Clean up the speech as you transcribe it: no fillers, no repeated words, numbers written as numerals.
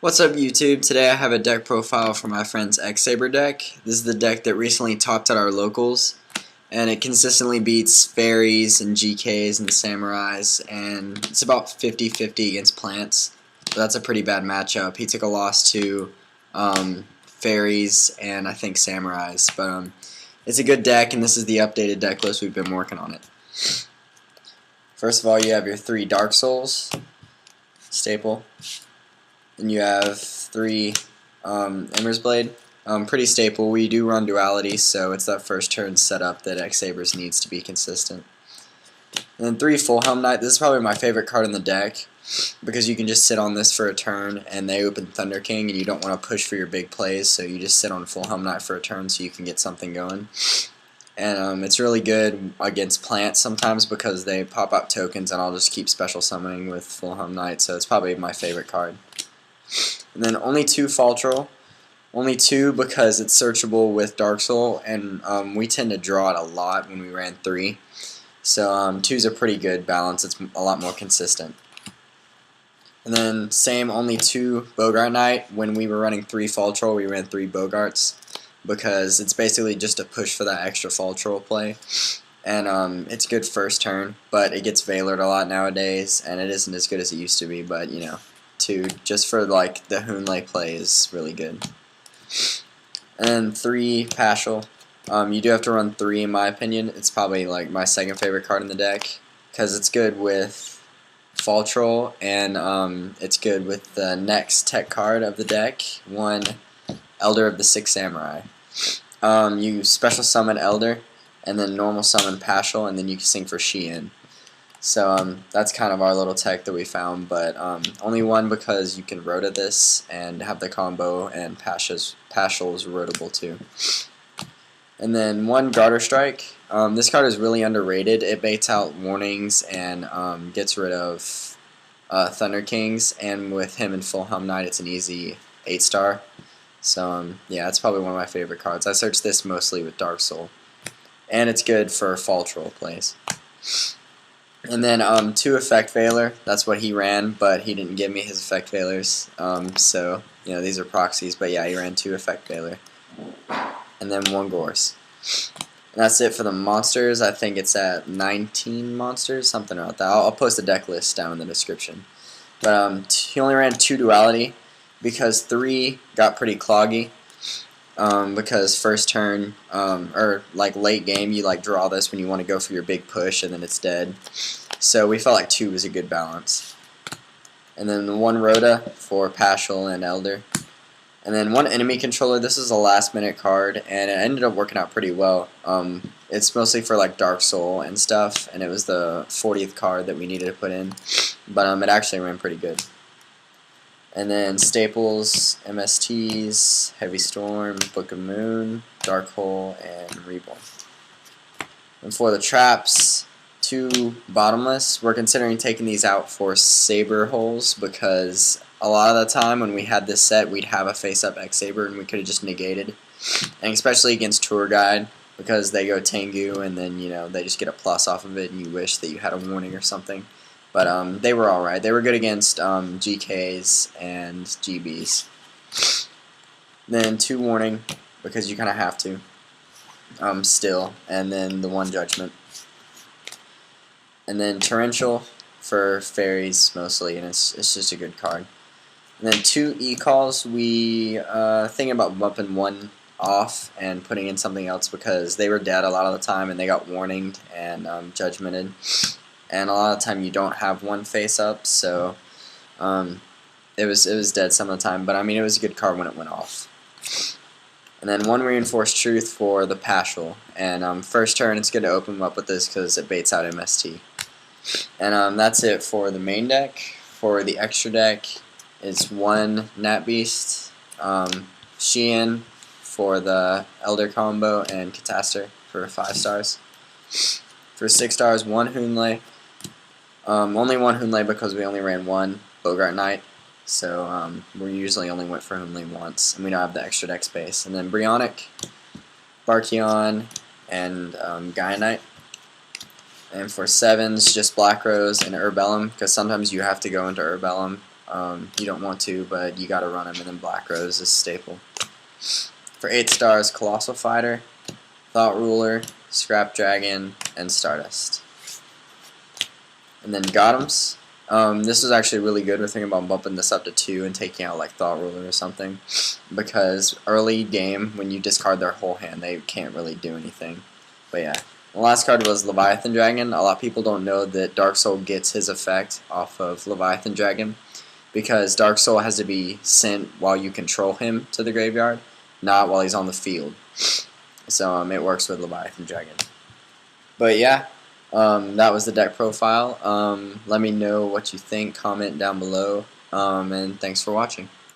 What's up YouTube? Today I have a deck profile for my friend's Saber deck. This is the deck that recently topped at our locals, and it consistently beats fairies and GKs and samurais, and it's about 50-50 against plants. So that's a pretty bad matchup. He took a loss to fairies and I think samurais, but it's a good deck, and this is the updated deck list. We've been working on it. First of all, you have your 3 Dark Souls, staple. Then you have 3 Ember's Blade, pretty staple. We do run duality, so it's that first turn setup that Sabers needs to be consistent. And then 3 Full Helm Knight. This is probably my favorite card in the deck because you can just sit on this for a turn, and they open Thunder King, and you don't want to push for your big plays, so you just sit on Full Helm Knight for a turn so you can get something going. And it's really good against plants sometimes because they pop out tokens, and I'll just keep special summoning with Full Helm Knight, so it's probably my favorite card. And then only 2 Fall Troll. Only 2 because it's searchable with Dark Soul, and we tend to draw it a lot when we ran 3. So 2's a pretty good balance. It's a lot more consistent. And then same, only 2 Bogart Knight. When we were running 3 Fall Troll, we ran 3 Bogarts because it's basically just a push for that extra Fall Troll play. And it's good first turn, but it gets Veilered a lot nowadays, and it isn't as good as it used to be, but you know. 2 just for like the Hoonlay play is really good. And then 3 Paschal. You do have to run 3 in my opinion. It's probably like my second favorite card in the deck because it's good with Fall Troll, and it's good with the next tech card of the deck, 1 Elder of the 6 Samurai. You special summon Elder and then normal summon Paschal, and then you can sing for Shein. So that's kind of our little tech that we found, but only 1 because you can rota this and have the combo, and Paschal is rotable too. And then 1 Garter Strike. This card is really underrated. It baits out warnings and gets rid of Thunder Kings, and with him in Full Helm Knight, it's an easy 8-star. So yeah, it's probably one of my favorite cards. I searched this mostly with Dark Soul, and it's good for Fall Troll plays. And then 2 Effect Veiler. That's what he ran, but he didn't give me his Effect Veilers. So you know, these are proxies, but yeah, he ran 2 Effect Veiler. And then 1 Gorse. And that's it for the monsters. I think it's at 19 monsters, something about that. I'll post a deck list down in the description. But he only ran 2 duality because 3 got pretty cloggy. Because first turn, or like late game, you like draw this when you want to go for your big push, and then it's dead. So we felt like 2 was a good balance. And then 1 Rhoda for Paschal and Elder. And then 1 Enemy Controller. This is a last minute card, and it ended up working out pretty well. It's mostly for like Dark Soul and stuff, and it was the 40th card that we needed to put in. But it actually ran pretty good. And then staples, MSTs, Heavy Storm, Book of Moon, Dark Hole, and Reborn. And for the traps, 2 bottomless. We're considering taking these out for Saber holes because a lot of the time when we had this set, we'd have a face-up Saber and we could have just negated. And especially against Tour Guide because they go Tengu, and then you know they just get a plus off of it, and you wish that you had a warning or something. But they were alright. They were good against GKs and GBs. Then 2 warning, because you kind of have to. Still. And then the 1 judgment. And then torrential for fairies mostly, and it's just a good card. And then 2 e-calls. We thinking about bumping 1 off and putting in something else because they were dead a lot of the time, and they got warninged and judgmented. And a lot of the time you don't have 1 face up, so it was dead some of the time. But I mean, it was a good card when it went off. And then 1 Reinforced Truth for the Paschal. And first turn, it's good to open them up with this because it baits out MST. And that's it for the main deck. For the extra deck, it's 1 Nat Beast, Shein for the Elder combo, and Catastor for 5 stars. For 6 stars, 1 Hoonlay. Only 1 Hoonlay because we only ran 1 Bogart Knight, so we usually only went for Hoonlay once, and we don't have the extra deck space. And then Brionic, Barkion, and Gaia Knight. And for 7s, just Black Rose and Urbellum, because sometimes you have to go into Urbellum You don't want to, but you gotta run them, and then Black Rose is staple. For 8 stars, Colossal Fighter, Thought Ruler, Scrap Dragon, and Stardust. And then Gotham's. This is actually really good. We're thinking about bumping this up to 2 and taking out like Thought Ruler or something, because early game when you discard their whole hand, they can't really do anything. But yeah, the last card was Leviathan Dragon. A lot of people don't know that Dark Soul gets his effect off of Leviathan Dragon, because Dark Soul has to be sent while you control him to the graveyard, not while he's on the field. So it works with Leviathan Dragon. But yeah. That was the deck profile. Let me know what you think, comment down below, and thanks for watching.